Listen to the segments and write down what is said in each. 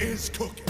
is cooking.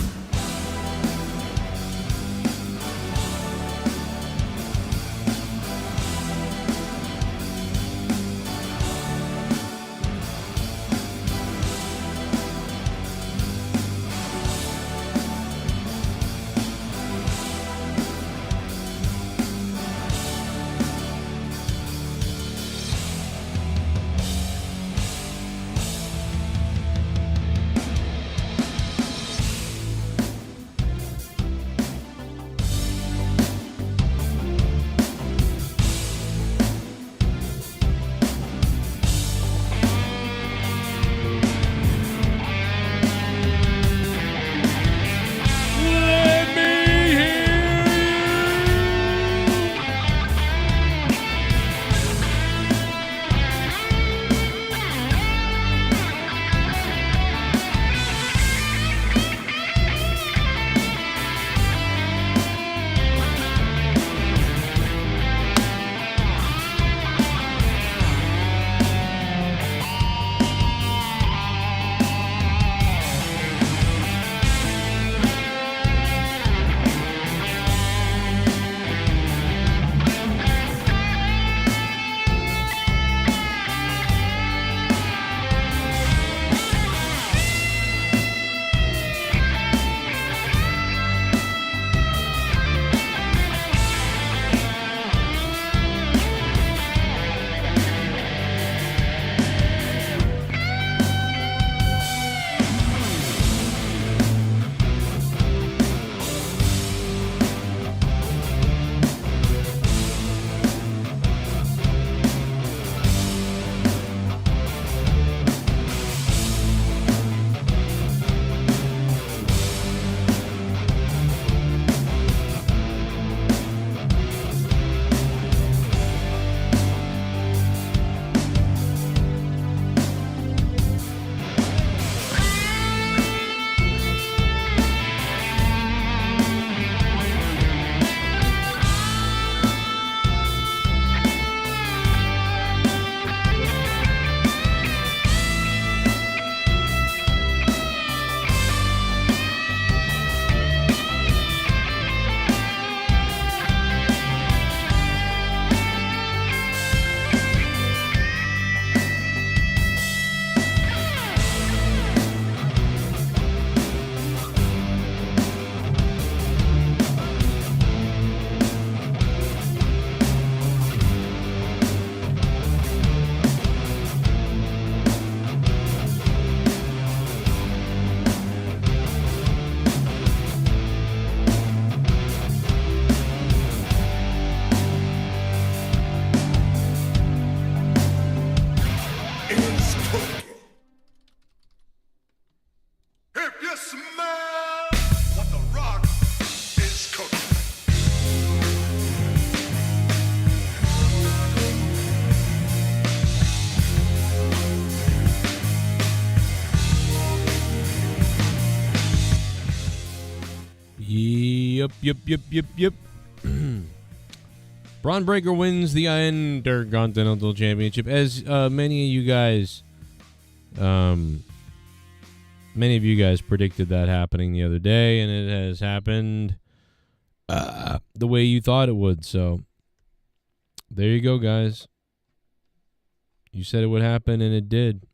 Yep. Braun Breaker wins the Intercontinental Championship. As many of you guys predicted that happening the other day, and it has happened the way you thought it would. So there you go, guys. You said it would happen, and it did.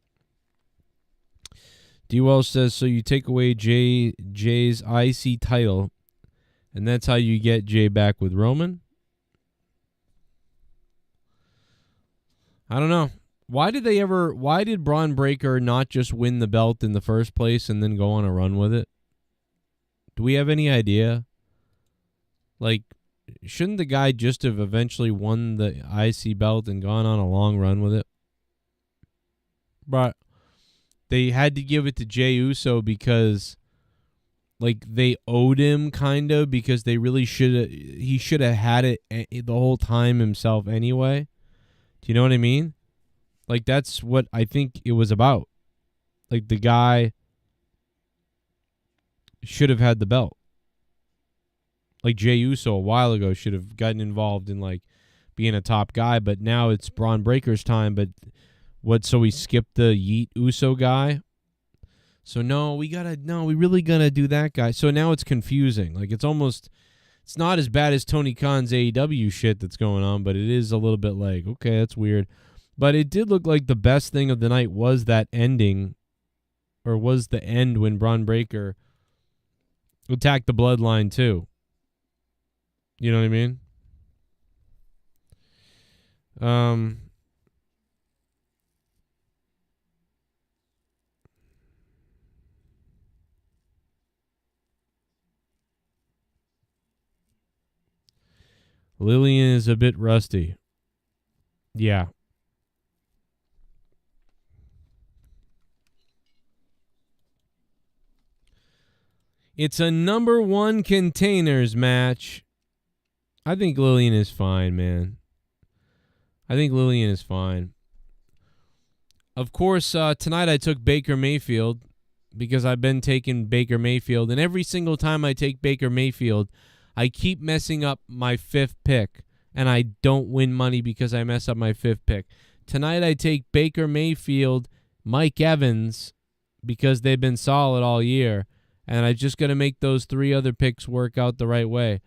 D. Wells says, so you take away Jay's IC title, and that's how you get Jay back with Roman? I don't know. Why did Braun Breaker not just win the belt in the first place and then go on a run with it? Do we have any idea? Like, shouldn't the guy just have eventually won the IC belt and gone on a long run with it? But they had to give it to Jey Uso because, like, they owed him, kind of, because they really he should have had it the whole time himself anyway. Do you know what I mean? Like, that's what I think it was about. Like, the guy should have had the belt. Like, Jey Uso a while ago should have gotten involved in, like, being a top guy, but now it's Braun Breaker's time, but so he skipped the Yeet Uso guy? So we really gotta do that guy. So now it's confusing. Like it's not as bad as Tony Khan's AEW shit that's going on, but it is a little bit like, okay, that's weird. But it did look like the best thing of the night was that ending, or was the end when Bron Breakker attacked the Bloodline too. You know what I mean? Lillian is a bit rusty. Yeah. It's a number 1 containers match. I think Lillian is fine, man. I think Lillian is fine. Of course, tonight I took Baker Mayfield because I've been taking Baker Mayfield. And every single time I take Baker Mayfield, I keep messing up my 5th pick. And I don't win money because I mess up my 5th pick. Tonight I take Baker Mayfield, Mike Evans, because they've been solid all year. And I just got to make those 3 other picks work out the right way.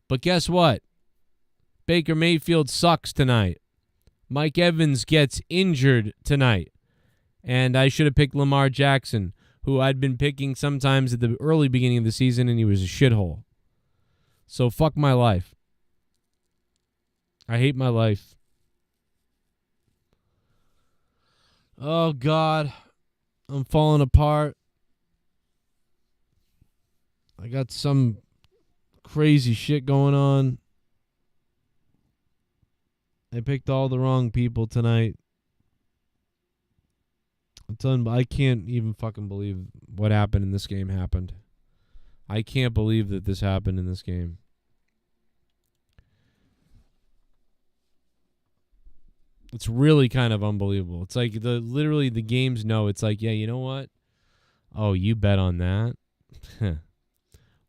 But guess what? Baker Mayfield sucks tonight. Mike Evans gets injured tonight. And I should have picked Lamar Jackson, who I'd been picking sometimes at the early beginning of the season, and he was a shithole. So fuck my life. I hate my life. Oh, God. I'm falling apart. I got some crazy shit going on. I picked all the wrong people tonight. I can't even fucking believe what happened in this game happened. I can't believe that this happened in this game. It's really kind of unbelievable. It's like literally the games know. It's like, yeah, you know what? Oh, you bet on that?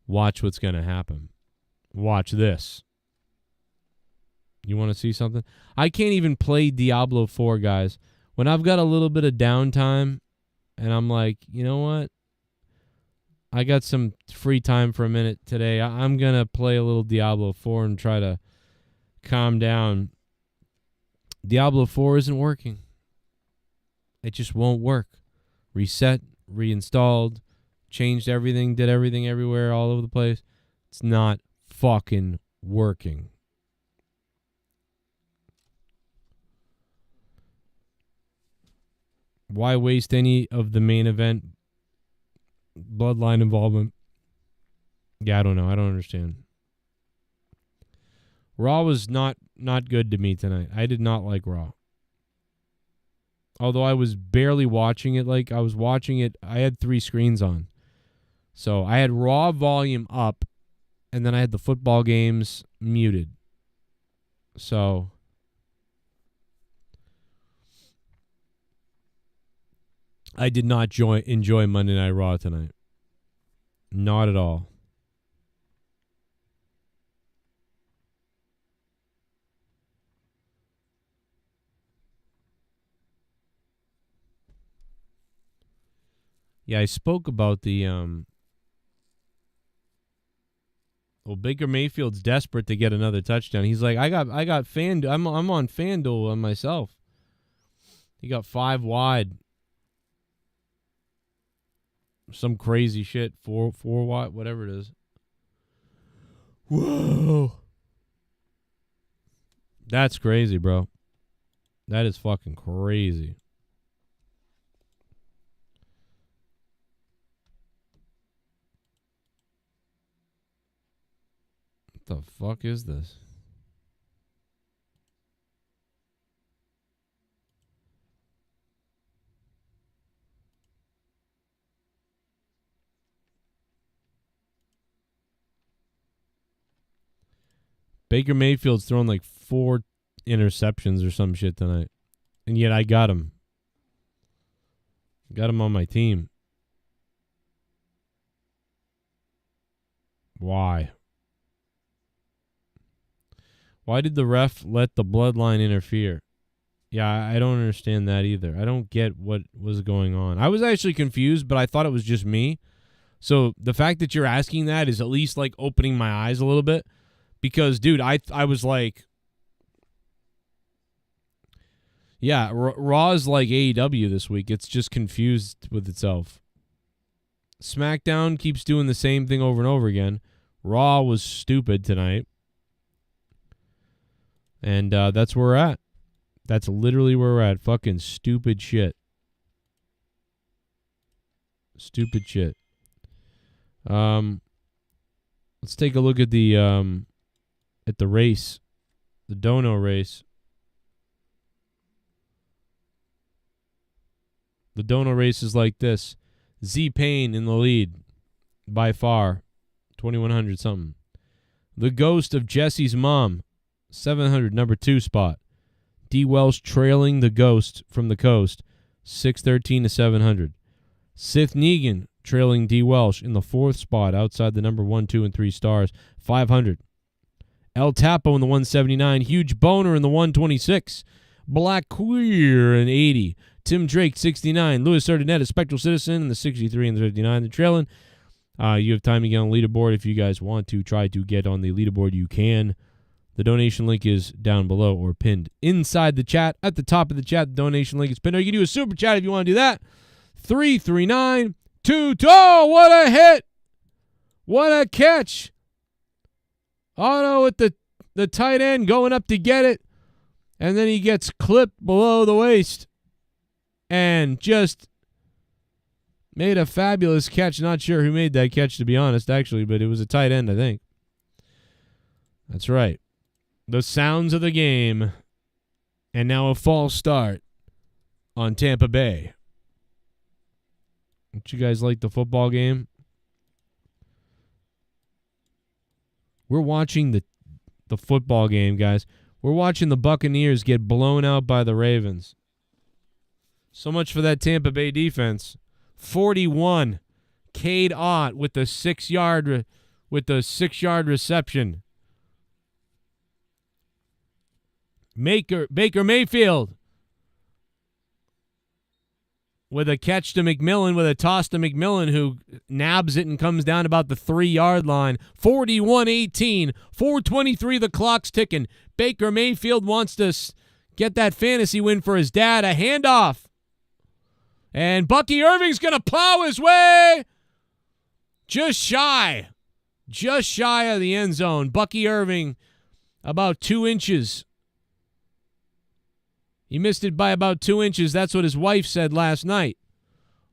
Watch what's going to happen. Watch this. You want to see something? I can't even play Diablo 4, guys. When I've got a little bit of downtime and I'm like, you know what? I got some free time for a minute today. I'm going to play a little Diablo 4 and try to calm down. Diablo 4 isn't working. It just won't work. Reset, reinstalled, changed everything, did everything everywhere, all over the place. It's not fucking working. Why waste any of the main event bloodline involvement? Yeah, I don't know. I don't understand. Raw was not good to me tonight. I did not like Raw. Although I was barely watching it. Like, I was watching it. I had 3 screens on. So I had Raw volume up, and then I had the football games muted. So I did not enjoy Monday Night Raw tonight. Not at all. Yeah, I spoke about the Baker Mayfield's desperate to get another touchdown. He's like, I got FanDuel. I'm on FanDuel on myself. He got 5 wide. Some crazy shit. 4 wide, whatever it is. Whoa. That's crazy, bro. That is fucking crazy. What the fuck is this? Baker Mayfield's thrown like 4 interceptions or some shit tonight. And yet I got him. Got him on my team. Why? Why did the ref let the bloodline interfere? Yeah, I don't understand that either. I don't get what was going on. I was actually confused, but I thought it was just me. So the fact that you're asking that is at least like opening my eyes a little bit. Because, dude, I was like, yeah, Raw is like AEW this week. It's just confused with itself. SmackDown keeps doing the same thing over and over again. Raw was stupid tonight. And that's where we're at. That's literally where we're at. Fucking stupid shit. Stupid shit. Let's take a look at the race. The dono race. The dono race is like this. Z-Pain in the lead by far. 2,100 something. The Ghost of Jesse's Mom. 700, number 2 spot. D. Welsh trailing the Ghost from the coast. 613 to 700. Sith Negan trailing D. Welsh in the 4th spot outside the number 1, 2, and 3 stars. 500. El Tapo in the 179. Huge Boner in the 126. Black Queer in 80. Tim Drake, 69. Louis Sardinet, a Spectral Citizen, in the 63 and the 59. They're trailing. You have time to get on the leaderboard. If you guys want to try to get on the leaderboard, you can. The donation link is down below or pinned inside the chat. At the top of the chat, the donation link is pinned. Or you can do a super chat if you want to do that. 33922. Oh, what a hit! What a catch! Otto with the tight end going up to get it. And then he gets clipped below the waist. And just made a fabulous catch. Not sure who made that catch, to be honest, actually, but it was a tight end, I think. That's right. The sounds of the game. And now a false start on Tampa Bay. Don't you guys like the football game? We're watching the football game, guys. We're watching the Buccaneers get blown out by the Ravens. So much for that Tampa Bay defense. 41. Cade Ott with the 6-yard reception. Baker Mayfield with a catch to McMillan, with a toss to McMillan, who nabs it and comes down about the 3-yard line. 41-18. 4:23, the clock's ticking. Baker Mayfield wants to get that fantasy win for his dad. A handoff. And Bucky Irving's going to plow his way just shy of the end zone. Bucky Irving about 2 inches. He missed it by about 2 inches. That's what his wife said last night.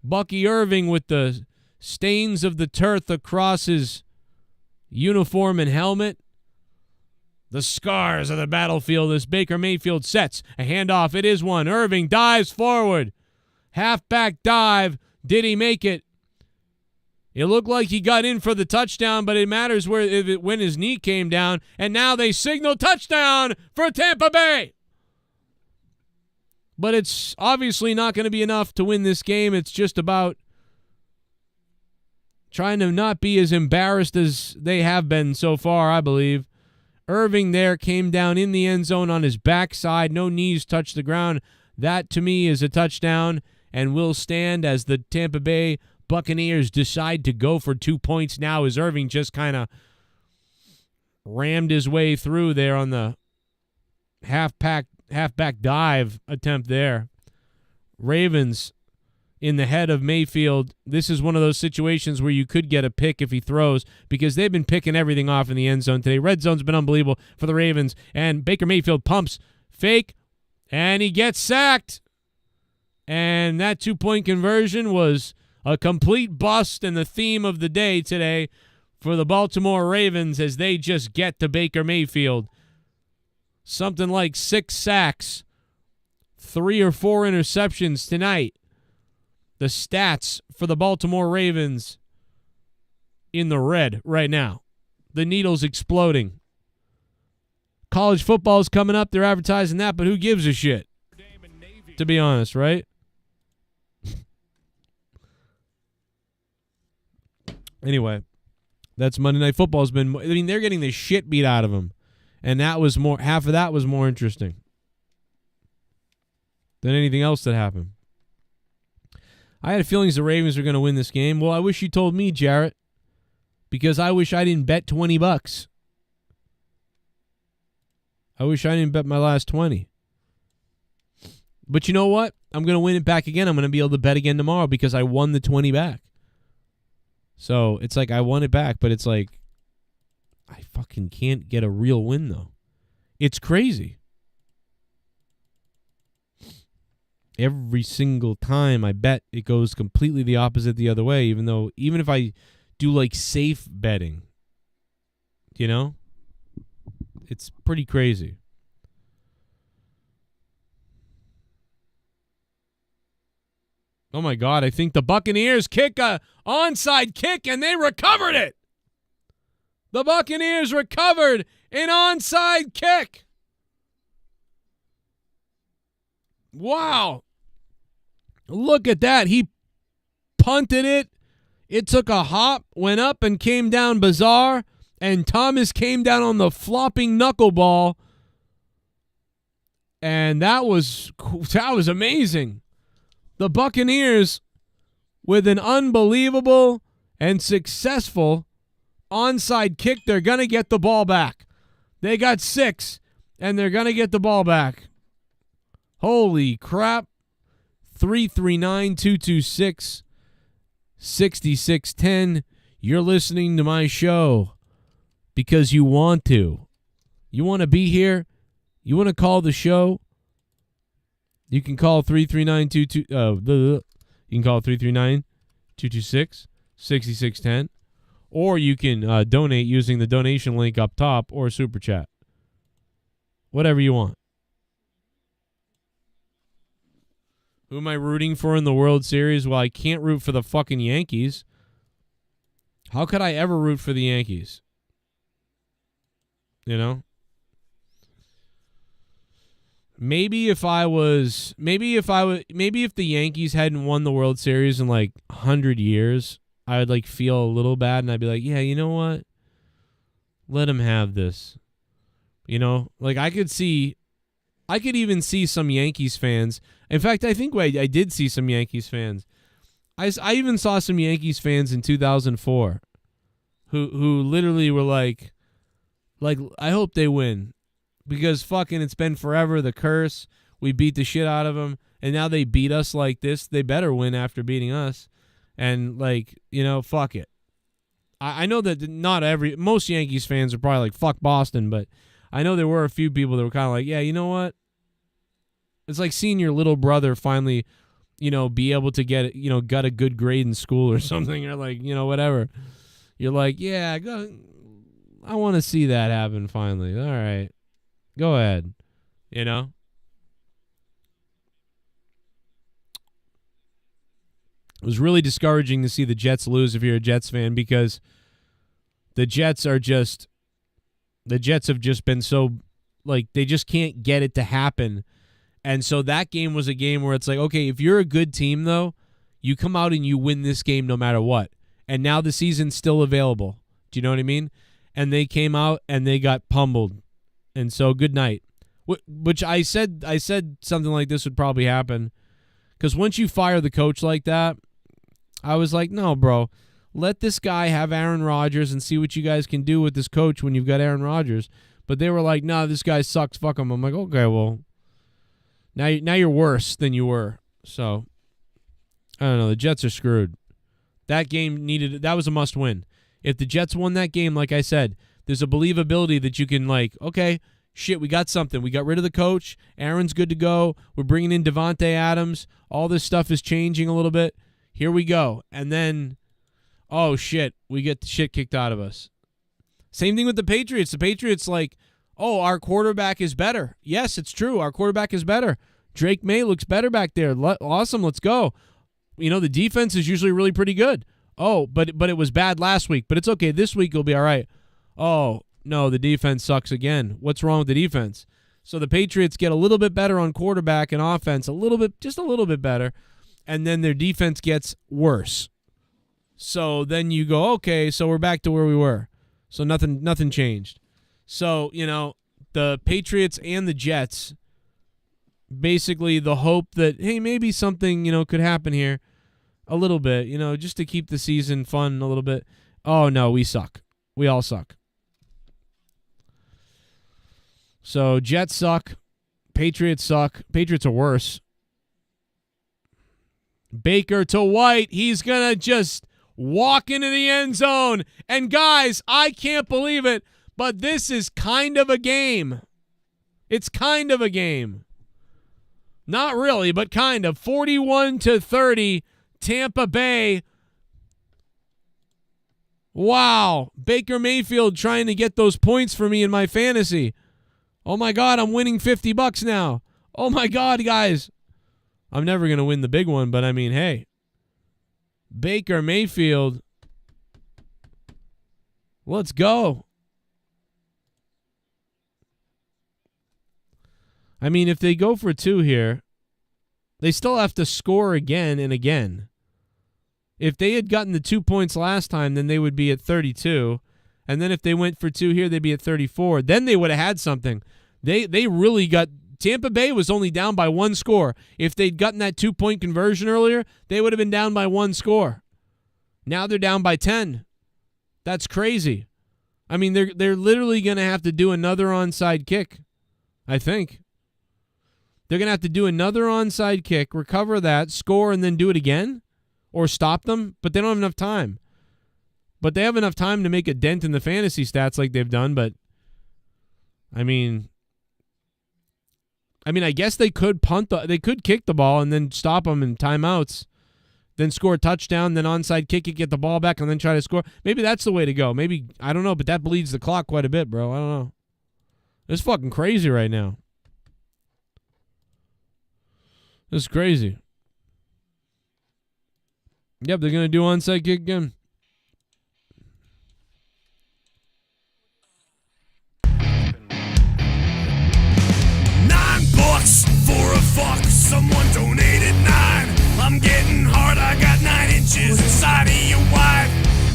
Bucky Irving with the stains of the turf across his uniform and helmet. The scars of the battlefield as Baker Mayfield sets a handoff. It is one. Irving dives forward. Halfback dive. Did he make it? It looked like he got in for the touchdown, but it matters when his knee came down. And now they signal touchdown for Tampa Bay. But it's obviously not going to be enough to win this game. It's just about trying to not be as embarrassed as they have been so far, I believe. Irving there came down in the end zone on his backside. No knees touched the ground. That, to me, is a touchdown and will stand as the Tampa Bay Buccaneers decide to go for 2 points now, as Irving just kind of rammed his way through there on the halfback dive attempt there. Ravens in the head of Mayfield. This is one of those situations where you could get a pick if he throws, because they've been picking everything off in the end zone today. Red zone's been unbelievable for the Ravens, and Baker Mayfield pumps fake, and he gets sacked. And that 2-point conversion was a complete bust, and the theme of the day today for the Baltimore Ravens as they just get to Baker Mayfield. Something like 6 sacks, 3 or 4 interceptions tonight. The stats for the Baltimore Ravens in the red right now. The needle's exploding. College football's coming up. They're advertising that, but who gives a shit? To be honest, right? Anyway, that's Monday Night Football's been. I mean, they're getting the shit beat out of them, and that was more. Half of that was more interesting. than anything else that happened. I had feelings the Ravens were going to win this game. Well, I wish you told me, Jarrett, because I wish I didn't bet $20. I wish I didn't bet my last 20. But you know what? I'm going to win it back again. I'm going to be able to bet again tomorrow because I won the 20 back. So it's like I won it back, but it's like I fucking can't get a real win, though. It's crazy. Every single time I bet, it goes completely the opposite the other way, even if I do like safe betting, you know? It's pretty crazy. Oh my God, I think the Buccaneers kick a onside kick and they recovered it. The Buccaneers recovered an onside kick. Wow. Look at that. He punted it. It took a hop, went up and came down bizarre, and Thomas came down on the flopping knuckleball. And that was amazing. The Buccaneers with an unbelievable and successful onside kick. They're going to get the ball back. They got 6, and they're going to get the ball back. Holy crap. 339-226-6610. You're listening to my show because you want to. You want to be here? You want to call the show? You can call 339-22 you can call 339-226-6610, or you can donate using the donation link up top or super chat. Whatever you want. Who am I rooting for in the World Series? Well, I can't root for the fucking Yankees. How could I ever root for the Yankees? You know? Maybe if the Yankees hadn't won the World Series in like 100 years, I would like feel a little bad and I'd be like, yeah, you know what? Let them have this. You know, like I could even see some Yankees fans. In fact, I think I did see some Yankees fans. I even saw some Yankees fans in 2004 who literally were like I hope they win. Because fucking it's been forever, the curse. We beat the shit out of them. And now they beat us like this. They better win after beating us. And like, you know, fuck it. I know that most Yankees fans are probably like, fuck Boston. But I know there were a few people that were kind of like, yeah, you know what? It's like seeing your little brother finally, you know, be able to get, you know, got a good grade in school or something. Or like, you know, whatever. You're like, yeah, I want to see that happen finally. All right. Go ahead, you know? It was really discouraging to see the Jets lose if you're a Jets fan because the Jets have just been so, like, they just can't get it to happen. And so that game was a game where it's like, okay, if you're a good team, though, you come out and you win this game no matter what. And now the season's still available. Do you know what I mean? And they came out and they got pummeled. And so, good night. Which I said something like this would probably happen. Because once you fire the coach like that, I was like, no, bro. Let this guy have Aaron Rodgers and see what you guys can do with this coach when you've got Aaron Rodgers. But they were like, nah, this guy sucks. Fuck him. I'm like, okay, well, now you're worse than you were. So, I don't know. The Jets are screwed. That game that was a must win. If the Jets won that game, like I said, there's a believability that you can like, okay, shit, we got something. We got rid of the coach. Aaron's good to go. We're bringing in Devontae Adams. All this stuff is changing a little bit. Here we go. And then, oh, shit, we get the shit kicked out of us. Same thing with the Patriots. The Patriots like, oh, our quarterback is better. Yes, it's true. Our quarterback is better. Drake May looks better back there. Awesome, let's go. You know, the defense is usually really pretty good. Oh, but it was bad last week. But it's okay. This week it'll be all right. Oh, no, the defense sucks again. What's wrong with the defense? So the Patriots get a little bit better on quarterback and offense, just a little bit better, and then their defense gets worse. So then you go, okay, so we're back to where we were. So nothing changed. So, you know, the Patriots and the Jets basically the hope that, hey, maybe something, could happen here a little bit, just to keep the season fun a little bit. Oh, no, we suck. We all suck. So Jets suck. Patriots suck. Patriots are worse. Baker to White. He's going to just walk into the end zone. And guys, I can't believe it, but this is kind of a game. It's kind of a game. Not really, but kind of. 41-30, Tampa Bay. Wow. Baker Mayfield trying to get those points for me in my fantasy. Oh my God, I'm winning $50 now. Oh my God, guys. I'm never going to win the big one, but I mean, hey. Baker Mayfield. Let's go. I mean, if they go for 2 here, they still have to score again and again. If they had gotten the 2 points last time, then they would be at 32. And then if they went for 2 here, they'd be at 34. Then they would have had something. They really got... Tampa Bay was only down by 1 score. If they'd gotten that 2-point conversion earlier, they would have been down by 1 score. Now they're down by 10. That's crazy. I mean, they're literally going to have to do another onside kick, I think. They're going to have to do another onside kick, recover that, score, and then do it again? Or stop them? But they don't have enough time. But they have enough time to make a dent in the fantasy stats like they've done, but I mean, I guess they could they could kick the ball and then stop them in timeouts, then score a touchdown, then onside kick it, get the ball back, and then try to score. Maybe that's the way to go. Maybe, I don't know, but that bleeds the clock quite a bit, bro. I don't know. It's fucking crazy right now. It's crazy. Yep, they're going to do onside kick again. $9 for a fuck. Someone donated 9. I'm getting hard. I got 9 inches inside of your wife.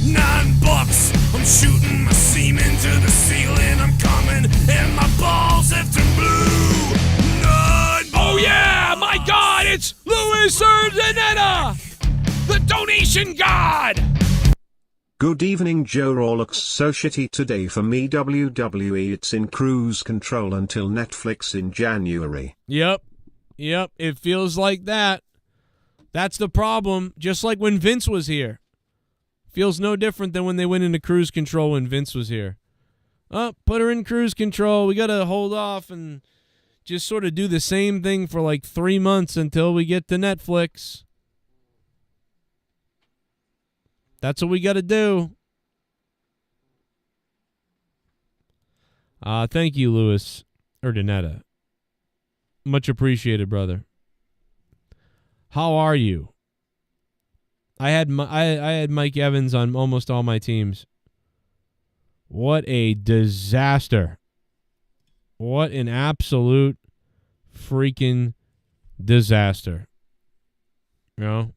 $9. I'm shooting my semen to the ceiling. I'm coming and my balls have turned blue. $9. Oh yeah, my God, it's Louis Urdaneta, the donation god. Good evening, Joe. Raw looks so shitty today for me. WWE, it's in cruise control until Netflix in January. Yep, it feels like that. That's the problem. Just like when Vince was here. Feels no different than when they went into cruise control when Vince was here. Oh, put her in cruise control. We got to hold off and just sort of do the same thing for like 3 months until we get to Netflix. That's what we got to do. Thank you, Louis Urdaneta. Much appreciated, brother. How are you? I had Mike Evans on almost all my teams. What a disaster. What an absolute freaking disaster. You know?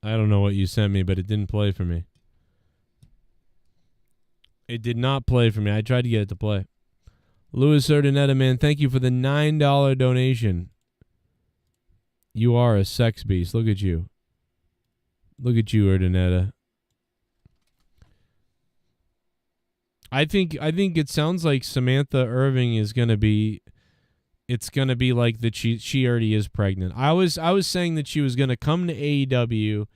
I don't know what you sent me, but it didn't play for me. It did not play for me. I tried to get it to play. Louis Urdaneta, man, thank you for the $9 donation. You are a sex beast. Look at you. Look at you, Urdaneta. I think it sounds like Samantha Irvin is going to be... It's going to be like that she already is pregnant. I was saying that she was going to come to AEW,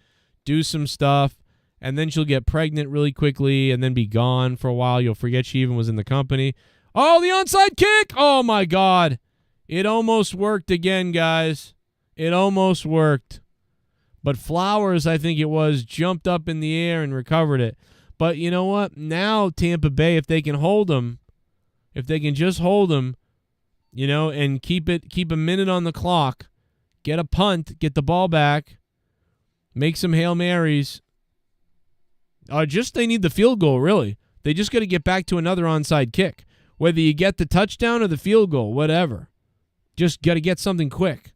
do some stuff, and then she'll get pregnant really quickly and then be gone for a while. You'll forget she even was in the company. Oh, the onside kick! Oh, my God. It almost worked again, guys. It almost worked. But Flowers, I think it was, jumped up in the air and recovered it. But you know what? Now Tampa Bay, if they can hold them, if they can just hold them, you know, and keep a minute on the clock, get a punt, get the ball back, Make some Hail Marys. They need the field goal, really. They just got to get back to another onside kick. Whether you get the touchdown or the field goal, whatever. Just got to get something quick.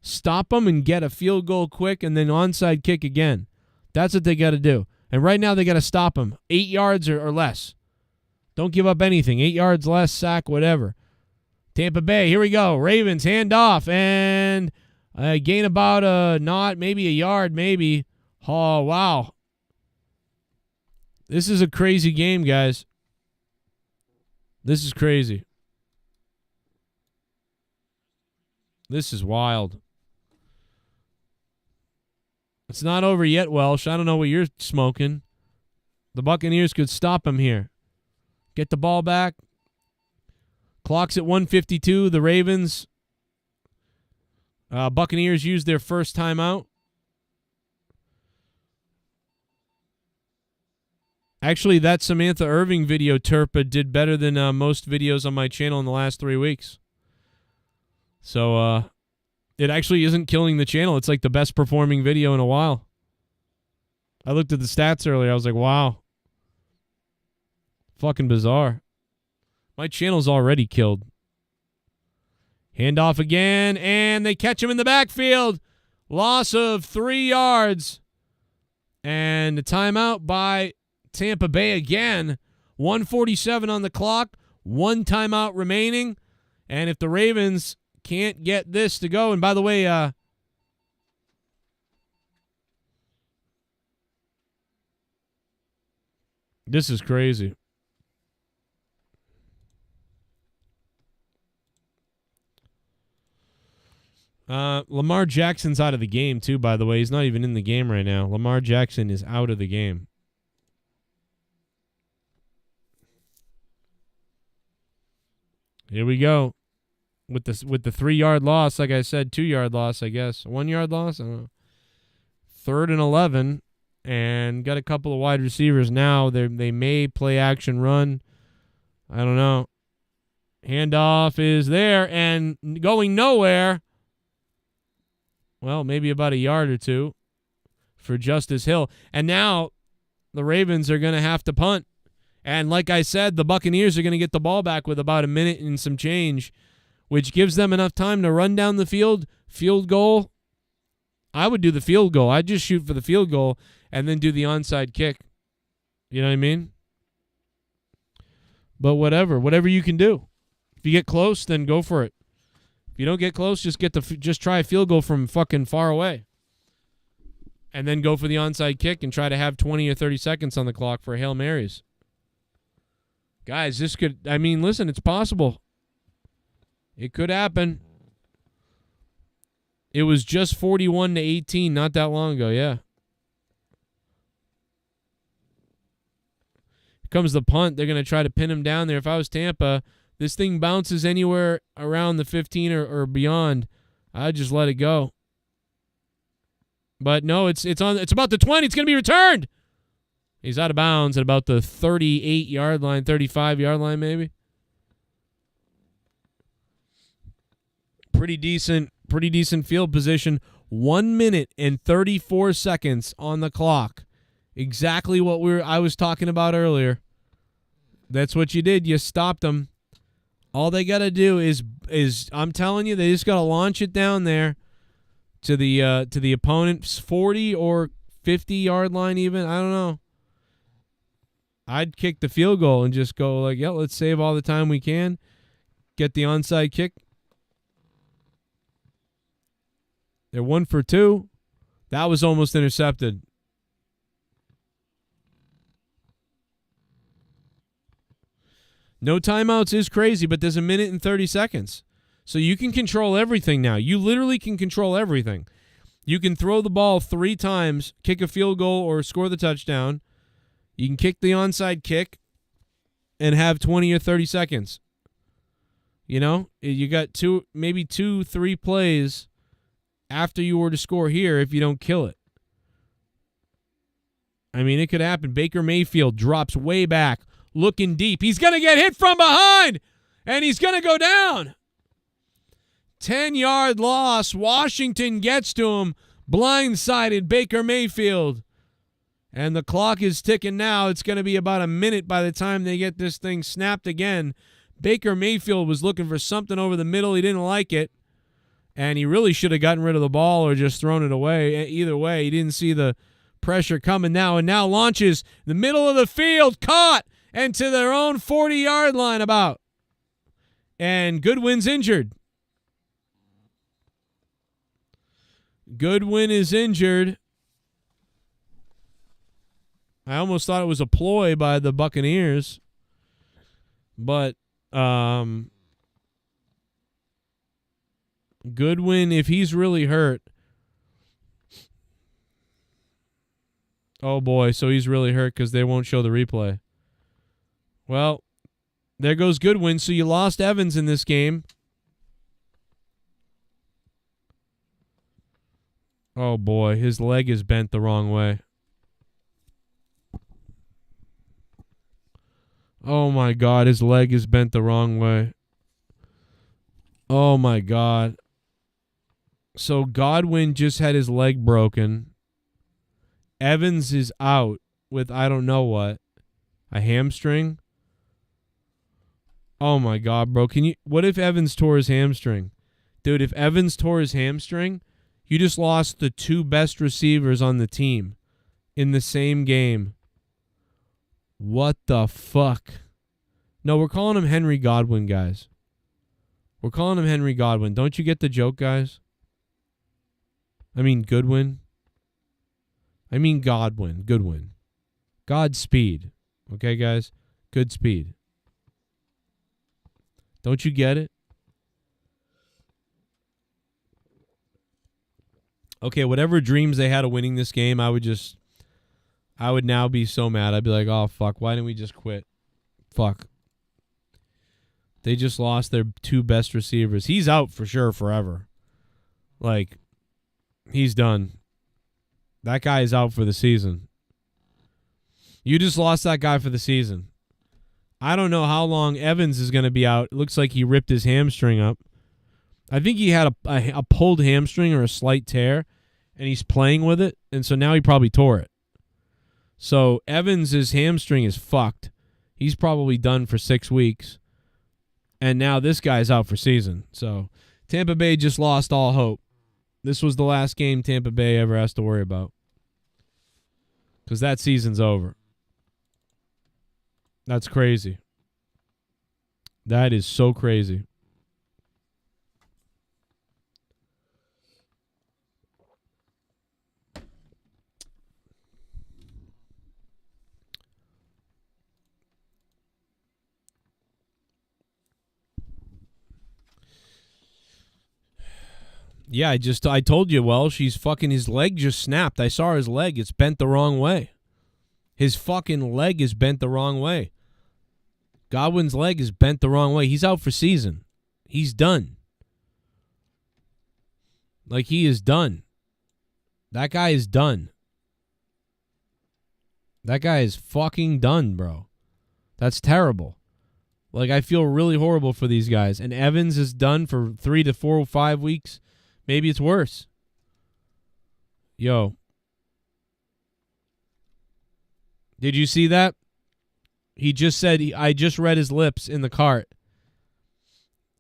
Stop them and get a field goal quick and then onside kick again. That's what they got to do. And right now they got to stop them. 8 yards or less. Don't give up anything. 8 yards less, sack, whatever. Tampa Bay, here we go. Ravens, hand off. And gain about maybe a yard, maybe. Oh, wow. This is a crazy game, guys. This is crazy. This is wild. It's not over yet, Welsh. I don't know what you're smoking. The Buccaneers could stop him here. Get the ball back. Clock's at 1:52. The Ravens. Buccaneers used their first timeout. Actually, that Samantha Irvin video, Turpa, did better than most videos on my channel in the last 3 weeks. So, it actually isn't killing the channel. It's like the best performing video in a while. I looked at the stats earlier. I was like, wow. Fucking bizarre. My channel's already killed. Handoff again, and they catch him in the backfield. Loss of 3 yards. And a timeout by Tampa Bay again. 1:47 on the clock. 1 timeout remaining. And if the Ravens can't get this to go, and by the way, this is crazy. Lamar Jackson's out of the game, too, by the way. He's not even in the game right now. Lamar Jackson is out of the game. Here we go. With the 3-yard loss, like I said, 2-yard loss, I guess. 1-yard loss? I don't know. 3rd and 11. And got a couple of wide receivers now. They may play action run. I don't know. Handoff is there and going nowhere. Well, maybe about a yard or two for Justice Hill. And now the Ravens are going to have to punt. And like I said, the Buccaneers are going to get the ball back with about a minute and some change, which gives them enough time to run down the field. Field goal. I would do the field goal. I'd just shoot for the field goal and then do the onside kick. You know what I mean? But whatever you can do. If you get close, then go for it. If you don't get close, just try a field goal from fucking far away. And then go for the onside kick and try to have 20 or 30 seconds on the clock for Hail Marys. Guys, listen, it's possible. It could happen. It was just 41-18 not that long ago, yeah. Here comes the punt. They're going to try to pin him down there. If I was Tampa, this thing bounces anywhere around the 15 or beyond, I'd just let it go. But no, it's about the 20. It's going to be returned. He's out of bounds at about the 38-yard line, 35-yard line maybe. Pretty decent field position. 1 minute and 34 seconds on the clock. Exactly what I was talking about earlier. That's what you did. You stopped them. All they got to do is I'm telling you, they just got to launch it down there to the opponent's 40 or 50-yard line even. I don't know. I'd kick the field goal and just go like, yeah, let's save all the time we can. Get the onside kick. They're 1 for 2. That was almost intercepted. No timeouts is crazy, but there's a minute and 30 seconds. So you can control everything now. You literally can control everything. You can throw the ball 3 times, kick a field goal, or score the touchdown. You can kick the onside kick and have 20 or 30 seconds. You know, you got 2-3 plays after you were to score here if you don't kill it. I mean, it could happen. Baker Mayfield drops way back, looking deep. He's going to get hit from behind, and he's going to go down. 10-yard loss. Washington gets to him, Blindsided Baker Mayfield. And the clock is ticking now. It's going to be about a minute by the time they get this thing snapped again. Baker Mayfield was looking for something over the middle. He didn't like it. And he really should have gotten rid of the ball or just thrown it away. Either way, he didn't see the pressure coming now. And now launches the middle of the field. Caught. And to their own 40-yard line about. And Goodwin's injured. Goodwin is injured. I almost thought it was a ploy by the Buccaneers. But Goodwin, if he's really hurt. Oh, boy. So he's really hurt because they won't show the replay. Well, there goes Goodwin. So you lost Evans in this game. Oh, boy. His leg is bent the wrong way. Oh, my God. His leg is bent the wrong way. Oh, my God. So Godwin just had his leg broken. Evans is out with I don't know what. A hamstring? Oh, my God, bro. What if Evans tore his hamstring? Dude, if Evans tore his hamstring, you just lost the two best receivers on the team in the same game. What the fuck? No, we're calling him Henry Godwin, guys. We're calling him Henry Godwin. Don't you get the joke, guys? I mean Goodwin. I mean Godwin. Goodwin. Godspeed. Okay, guys? Good speed. Don't you get it? Okay, whatever dreams they had of winning this game, I would now be so mad. I'd be like, oh, fuck, why didn't we just quit? Fuck. They just lost their two best receivers. He's out for sure forever. Like, he's done. That guy is out for the season. You just lost that guy for the season. I don't know how long Evans is going to be out. It looks like he ripped his hamstring up. I think he had a pulled hamstring or a slight tear, and he's playing with it, and so now he probably tore it. So Evans' hamstring is fucked. He's probably done for 6 weeks. And now this guy's out for season. So Tampa Bay just lost all hope. This was the last game Tampa Bay ever has to worry about. Because that season's over. That's crazy. That is so crazy. Yeah, I told you, well, she's fucking, his leg just snapped. I saw his leg. It's bent the wrong way. His fucking leg is bent the wrong way. Godwin's leg is bent the wrong way. He's out for season. He's done. Like, he is done. That guy is done. That guy is fucking done, bro. That's terrible. Like, I feel really horrible for these guys. And Evans is done for 3 to 4 or 5 weeks. Maybe it's worse. Yo. Did you see that? He just said, I just read his lips in the cart.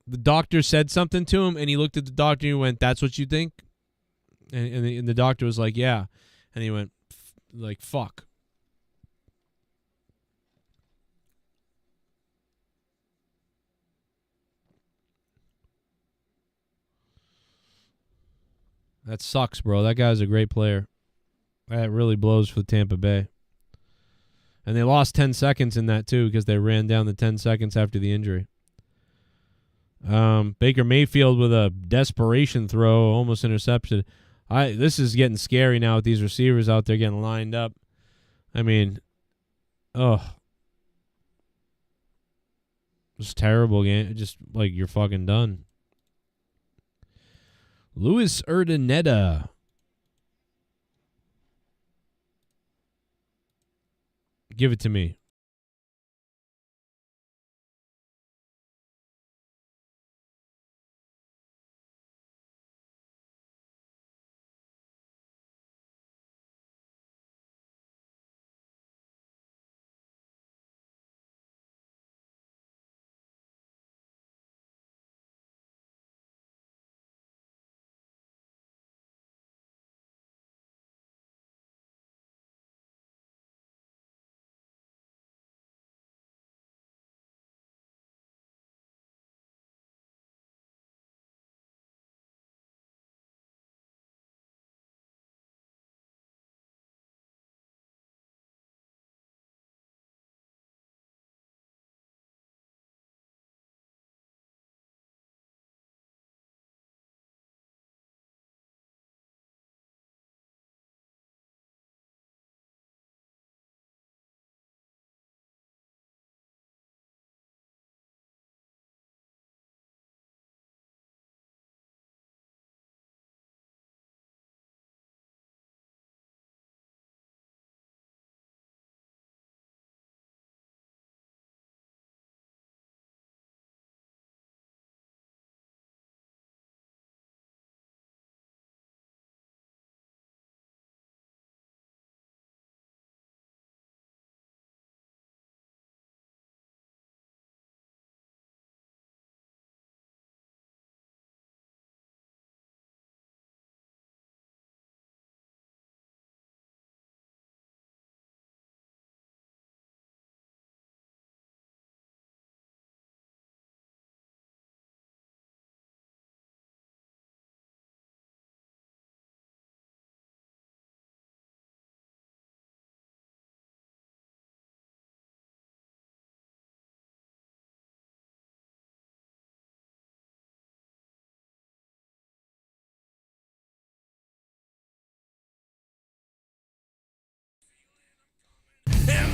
The doctor said something to him, and he looked at the doctor and he went, that's what you think? And the doctor was like, yeah. And he went, like, fuck. That sucks, bro. That guy's a great player. That really blows for Tampa Bay. And they lost 10 seconds in that, too, because they ran down the 10 seconds after the injury. Baker Mayfield with a desperation throw, almost intercepted. This is getting scary now with these receivers out there getting lined up. I mean, it's terrible game. Just like you're fucking done. Luis Urdaneta. Give it to me.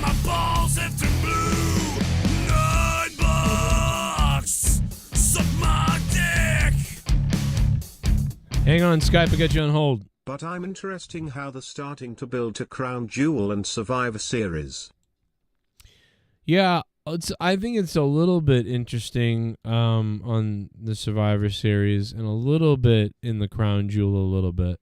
My balls have turned blue. $9. Suck my dick. Hang on, Skype. I got you on hold. But I'm interesting how they're starting to build to Crown Jewel and Survivor Series. Yeah, I think it's a little bit interesting on the Survivor Series and a little bit in the Crown Jewel a little bit.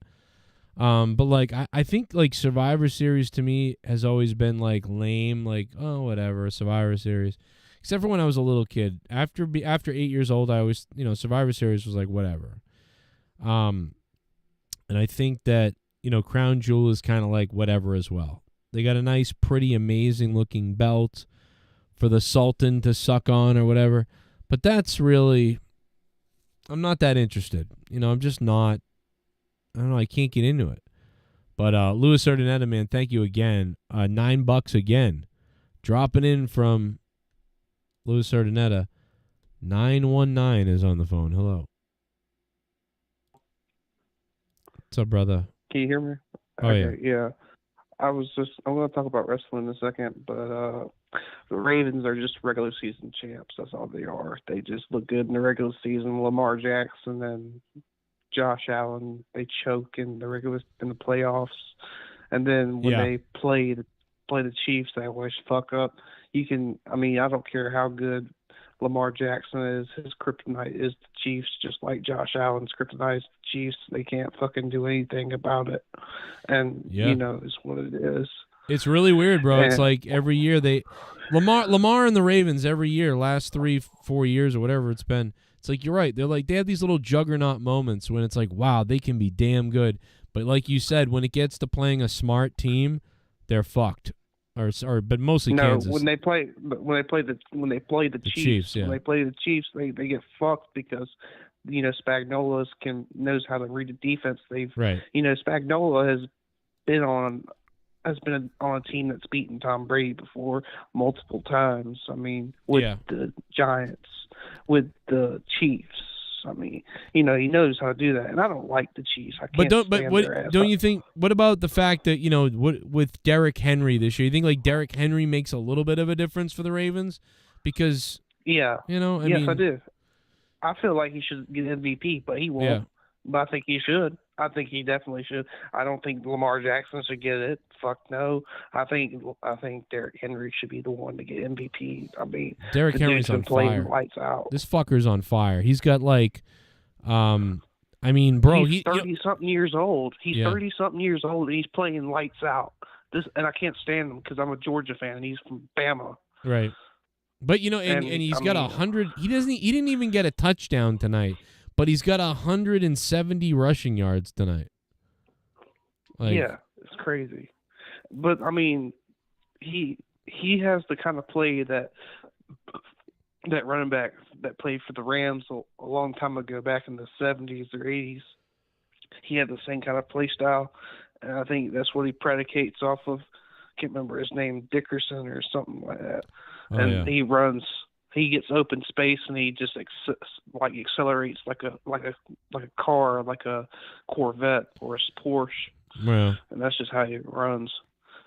But like I think like Survivor Series to me has always been like lame, like oh whatever, Survivor Series. Except for when I was a little kid. After 8 years old, I always Survivor Series was like whatever. And I think that Crown Jewel is kind of like whatever as well. They got a nice, pretty, amazing looking belt for the Sultan to suck on or whatever. But that's really, I'm not that interested. I'm just not, I don't know, I can't get into it. But Louis Urdaneta, man, thank you again. $9 again. Dropping in from Louis Urdaneta. 919 is on the phone. Hello. What's up, brother? Can you hear me? Oh, okay, yeah. I'm going to talk about wrestling in a second, but the Ravens are just regular season champs. That's all they are. They just look good in the regular season. Lamar Jackson and Josh Allen, they choke in the playoffs, and then when they play the Chiefs, they always fuck up. I don't care how good Lamar Jackson is, his kryptonite is the Chiefs, just like Josh Allen's kryptonite is the Chiefs. They can't fucking do anything about it. And, it's what it is. It's really weird, bro. It's like every year Lamar and the Ravens every year, last 3-4 years or whatever it's been, it's like, you're right. They have these little juggernaut moments when it's like, wow, they can be damn good. But like you said, when it gets to playing a smart team, they're fucked. But mostly Kansas. When they play the Chiefs, yeah. When they play the Chiefs, they get fucked because Spagnuolo knows how to read the defense. Spagnuolo has been on a team that's beaten Tom Brady before multiple times. With the Giants, with the Chiefs. He knows how to do that, and I don't like the Chiefs. I can't stand their ass. Don't you think? What about the fact that with Derrick Henry this year? You think like Derrick Henry makes a little bit of a difference for the Ravens? Because I do. I feel like he should get MVP, but he won't. Yeah. But I think he should. I think he definitely should. I don't think Lamar Jackson should get it. Fuck no. I think Derrick Henry should be the one to get MVP. Derrick Henry's on fire. Lights out. This fucker's on fire. He's got like, bro, he's 30-something years old. He's 30-something years old, and he's playing lights out. And I can't stand him because I'm a Georgia fan, and he's from Bama. Right. But and he's got 100. He didn't even get a touchdown tonight. But he's got 170 rushing yards tonight. It's crazy. But he has the kind of play that running back that played for the Rams a long time ago, back in the 70s or 80s. He had the same kind of play style, and I think that's what he predicates off of. I can't remember his name, Dickerson or something like that. He runs. He gets open space and he just accelerates like a car, like a Corvette or a Porsche. Yeah. And that's just how he runs.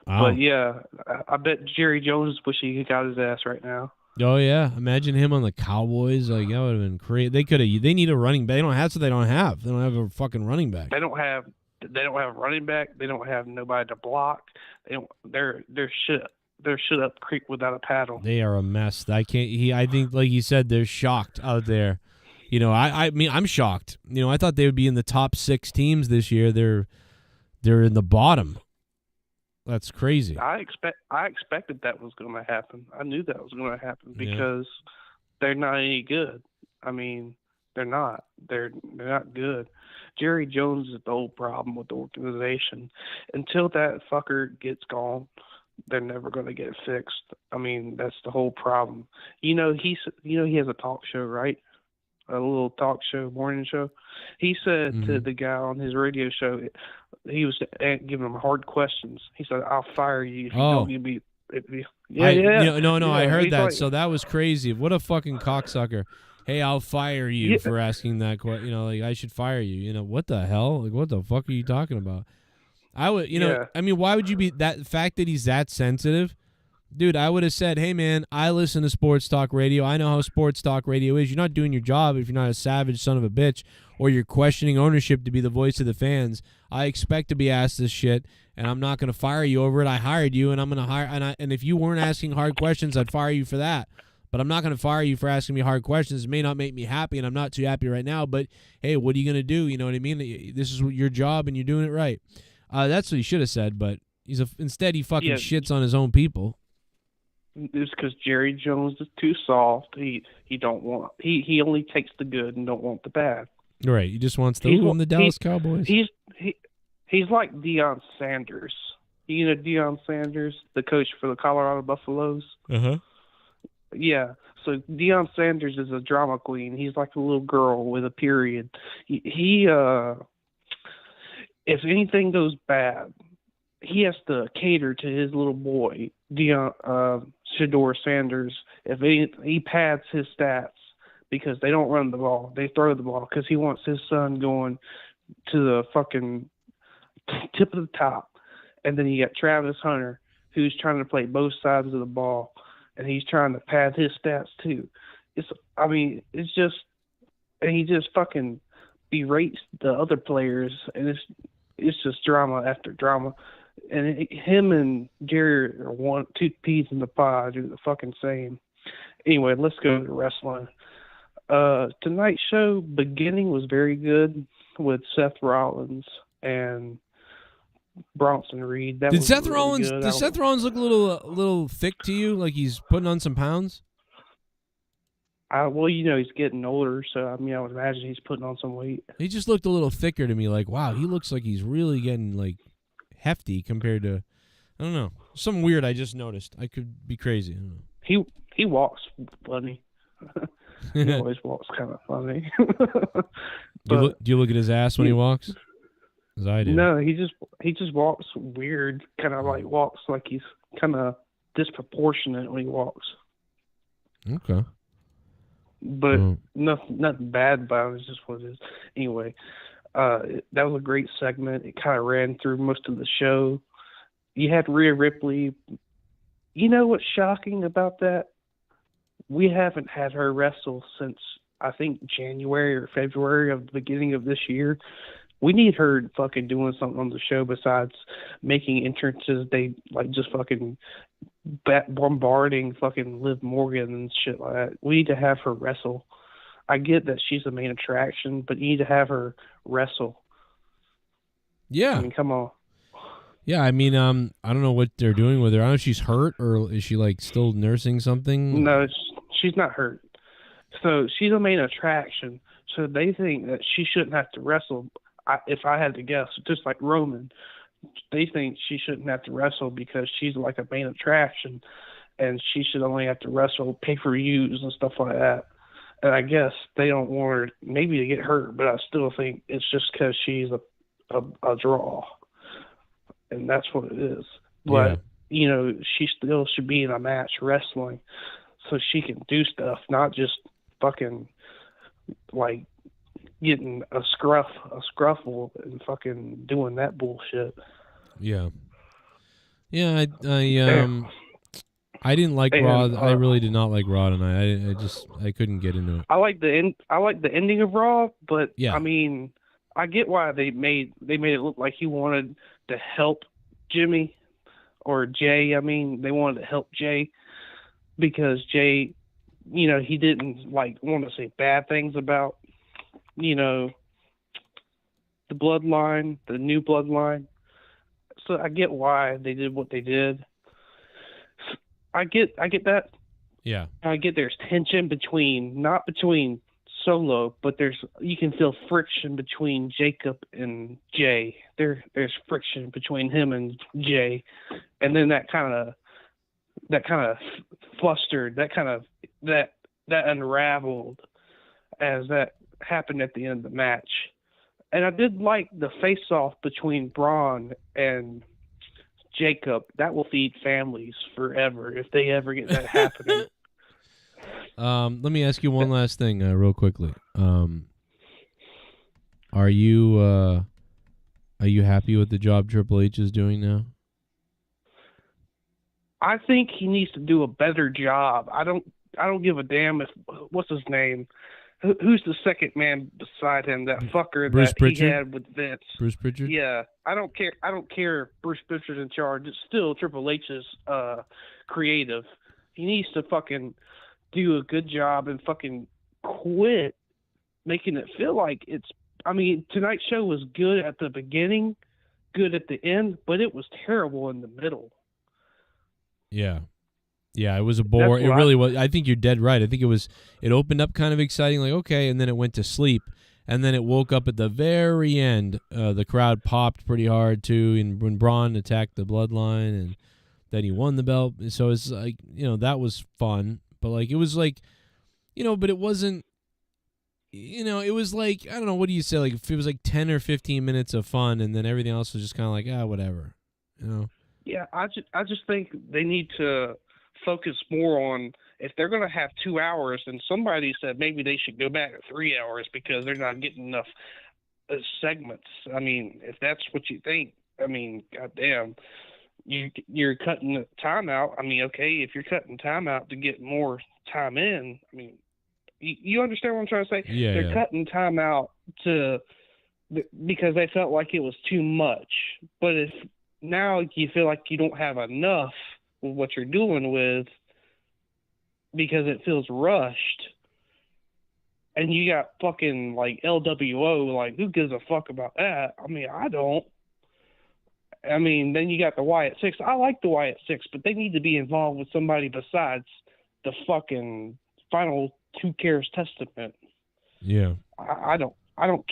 Wow. But yeah, I bet Jerry Jones wish he got his ass right now. Oh yeah, imagine him on the Cowboys. Like that would have been crazy. They need a running back. They don't have a fucking running back. They don't have a running back. They don't have nobody to block. They're shit. They're shit up creek without a paddle. They are a mess. I think, like you said, they're shocked out there. I'm shocked. I thought they would be in the top 6 teams this year. They're in the bottom. That's crazy. I expected that was going to happen. I knew that was going to happen because they're not any good. They're not. They're not good. Jerry Jones is the whole problem with the organization. Until that fucker gets gone, they're never going to get it fixed. That's the whole problem. He has a talk show, right? A little talk show, morning show. He said to the guy on his radio show, he was giving him hard questions. He said, "I'll fire you if you don't give me." I heard that. So that was crazy. What a fucking cocksucker. Hey, I'll fire you for asking that question. I should fire you. What the hell? Like, what the fuck are you talking about? I would, why would you be that fact that he's that sensitive? Dude, I would have said, hey, man, I listen to sports talk radio. I know how sports talk radio is. You're not doing your job if you're not a savage son of a bitch or you're questioning ownership to be the voice of the fans. I expect to be asked this shit, and I'm not going to fire you over it. I hired you, and I'm going to hire and if you weren't asking hard questions, I'd fire you for that. But I'm not going to fire you for asking me hard questions. It may not make me happy, and I'm not too happy right now, but, hey, what are you going to do? You know what I mean? This is your job, and you're doing it right. That's what he should have said, but instead he fucking shits on his own people. It's because Jerry Jones is too soft. He only takes the good and don't want the bad. Right. He just wants to own the Dallas Cowboys. He's like Deion Sanders. You know Deion Sanders, the coach for the Colorado Buffaloes? Uh-huh. Yeah. So Deion Sanders is a drama queen. He's like a little girl with a period. He if anything goes bad, he has to cater to his little boy, Shedeur Sanders. If he pads his stats because they don't run the ball, they throw the ball because he wants his son going to the fucking tip of the top. And then you got Travis Hunter, who's trying to play both sides of the ball, and he's trying to pad his stats too. And he just fucking berates the other players, and it's just drama after drama. And him and Jerry are two peas in the pod, do the fucking same. Anyway, let's go to wrestling. Tonight's show beginning was very good with Seth Rollins and Bronson Reed. Did Seth Rollins look a little thick to you? Like he's putting on some pounds? Well, he's getting older, so I would imagine he's putting on some weight. He just looked a little thicker to me. Like, wow, he looks like he's really getting like hefty compared to, I don't know, something weird I just noticed. I could be crazy. I don't know. He walks funny. He always walks kind of funny. Do you look at his ass when he walks? As I do. No, he just walks weird. Kind of like walks like he's kind of disproportionate when he walks. Okay. But nothing bad about it. It's just what it is. Anyway. That was a great segment. It kind of ran through most of the show. You had Rhea Ripley. You know what's shocking about that? We haven't had her wrestle since, I think, January or February of the beginning of this year. We need her fucking doing something on the show besides making entrances. They like just fucking bombarding fucking Liv Morgan and shit like that. We need to have her wrestle. I get that she's the main attraction, but you need to have her wrestle. Yeah. Come on. Yeah, I don't know what they're doing with her. I don't know if she's hurt or is she like still nursing something? No, she's not hurt. So she's the main attraction. So they think that she shouldn't have to wrestle. If I had to guess, just like Roman, they think she shouldn't have to wrestle because she's like a main attraction, and she should only have to wrestle pay-per-views and stuff like that. And I guess they don't want her maybe to get hurt, but I still think it's just because she's a draw. And that's what it is. But, she still should be in a match wrestling so she can do stuff, not just fucking, like, getting a scruffle and fucking doing that bullshit. Yeah. Yeah, I didn't like Raw. I really did not like Raw tonight. I couldn't get into it. I like the ending of Raw, but yeah. I get why they made it look like he wanted to help Jimmy or Jay. They wanted to help Jay because Jay, he didn't like want to say bad things about, the bloodline, the new bloodline. So I get why they did what they did. I get that. Yeah. I get there's tension not between Solo, but you can feel friction between Jacob and Jay. There's friction between him and Jay, and then that kind of flustered, that unraveled as that happened at the end of the match. And I did like the face-off between Braun and Jacob. That will feed families forever if they ever get that happening. Let me ask you one last thing real quickly. Are you happy with the job Triple H is doing now? I think he needs to do a better job. I don't give a damn if what's his name. Who's the second man beside him? That fucker Bruce that Pritchard? he had with Vince. Bruce Pritchard? Yeah, I don't care. I don't care if Bruce Pritchard's in charge. It's still Triple H's creative. He needs to fucking do a good job and fucking quit making it feel like it's. I mean, tonight's show was good at the beginning, good at the end, but it was terrible in the middle. Yeah. Yeah, it was a bore. It really was. I think you're dead right. I think it opened up kind of exciting, like, okay, and then it went to sleep. And then it woke up at the very end. The crowd popped pretty hard, too, and when Braun attacked the Bloodline, and then he won the belt. So it's like, that was fun. But, like, it was like, but it wasn't, it was like, I don't know, what do you say? Like, if it was like 10 or 15 minutes of fun, and then everything else was just kind of like, whatever, Yeah, I just think they need to focus more on, if they're going to have 2 hours, and somebody said maybe they should go back to 3 hours because they're not getting enough segments. I mean, if that's what you think, I mean, goddamn, you're cutting the time out. I mean, okay, if you're cutting time out to get more time in, I mean, you understand what I'm trying to say? Yeah, they're cutting time out because they felt like it was too much. But if now you feel like you don't have enough with what you're doing with, because it feels rushed, and you got fucking like LWO, like, who gives a fuck about that? I mean, I don't. I mean, then you got the Wyatt Six. I like the Wyatt Six, but they need to be involved with somebody besides the fucking final Two Cares Testament. Yeah. I don't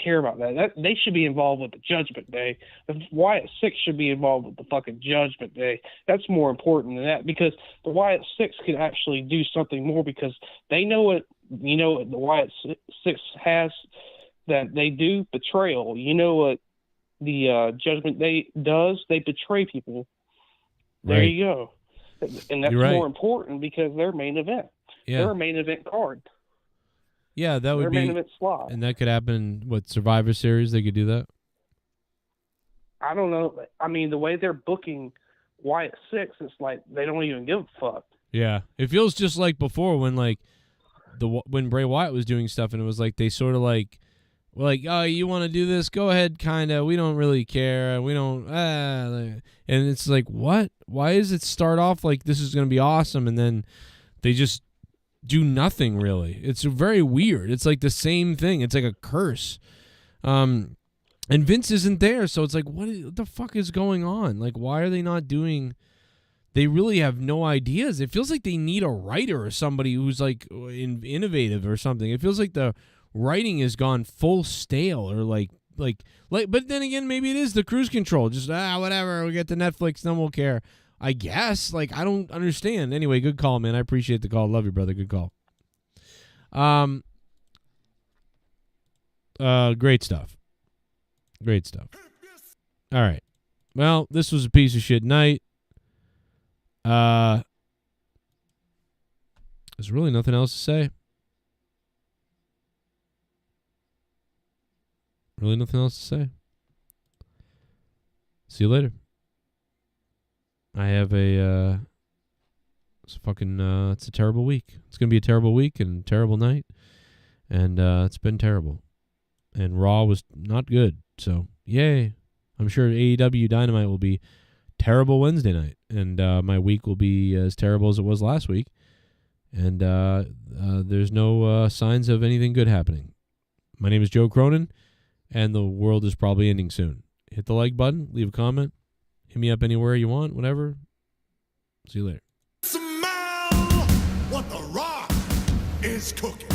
care about that. They should be involved with the Judgment Day. The Wyatt Six should be involved with the fucking Judgment Day. That's more important than that, because the Wyatt Six could actually do something more, because they know what what the Wyatt Six has that they do? Betrayal. You know what the Judgment Day does? They betray people. There Right. you go. And that's You're right. more important because they're main event. Yeah. They're a main event card. Yeah, that would They're be, main event slot. and that could happen in, Survivor Series, they could do that? I don't know. I mean, the way they're booking Wyatt Six, it's like they don't even give a fuck. Yeah. It feels just like before when, like, when Bray Wyatt was doing stuff, and it was like they sort of like, were like, oh, you want to do this? Go ahead, kind of. We don't really care. We don't, and it's like, what? Why does it start off like this is going to be awesome, and then they just do nothing really? It's very weird. It's like the same thing. It's like a curse. And Vince isn't there, so it's like, what the fuck is going on? Like, why are they not doing? They really have no ideas. It feels like they need a writer or somebody who's like innovative or something. It feels like the writing has gone full stale, or like. But then again, maybe it is the cruise control. Just whatever. We'll get to Netflix, then we'll care. I guess. Like, I don't understand. Anyway, good call, man. I appreciate the call. Love you, brother. Good call. Great stuff. Great stuff. All right. Well, this was a piece of shit night. There's really nothing else to say. Really nothing else to say. See you later. I have it's a terrible week. It's going to be a terrible week and terrible night. And it's been terrible. And Raw was not good. So, yay. I'm sure AEW Dynamite will be terrible Wednesday night. And my week will be as terrible as it was last week. And there's no signs of anything good happening. My name is Joe Cronin, and the world is probably ending soon. Hit the like button. Leave a comment. Hit me up anywhere you want. Whatever. See you later. Smell what the Rock is cooking.